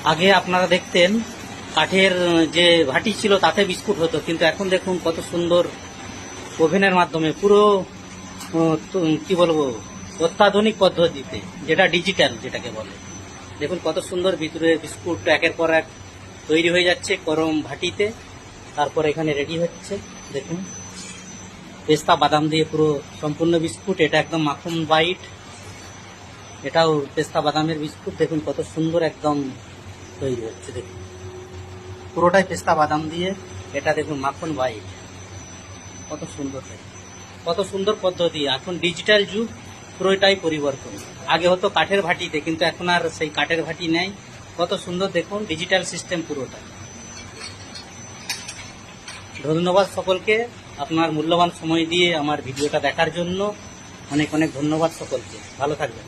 আগে আপনারা দেখতেন কাঠের যে ভাটি ছিল তাতে বিস্কুট হতো, কিন্তু এখন দেখুন কত সুন্দর ওভেনের মাধ্যমে পুরো কি বলবো অত্যাধুনিক পদ্ধতিতে, যেটা ডিজিটাল যেটাকে বলে। দেখুন কত সুন্দর ভিতরে বিস্কুট একের পর এক তৈরি হয়ে যাচ্ছে গরম ভাটিতে, তারপর এখানে রেডি হচ্ছে। দেখুন পেস্তা বাদাম দিয়ে পুরো সম্পূর্ণ বিস্কুট, এটা একদম মাখন বাইট, এটাও পেস্তা বাদামের বিস্কুট। দেখুন কত সুন্দর একদম তৈরি হচ্ছে, দেখুন পুরোটাই পেস্তা বাদাম দিয়ে, এটা দেখুন মাখন বাইট, কত সুন্দর, কত সুন্দর পদ্ধতি। এখন ডিজিটাল যুগ, পুরোটাই পরিবর্তন। আগে হতো কাঠের ভাটিতে, কিন্তু এখন আর সেই কাঠের ভাটি নেই। কত সুন্দর দেখুন ডিজিটাল সিস্টেম পুরোটা। ধন্যবাদ সকলকে আপনার মূল্যবান সময় দিয়ে আমার ভিডিওটা দেখার জন্য। অনেক অনেক ধন্যবাদ সকলকে, ভালো থাকবেন।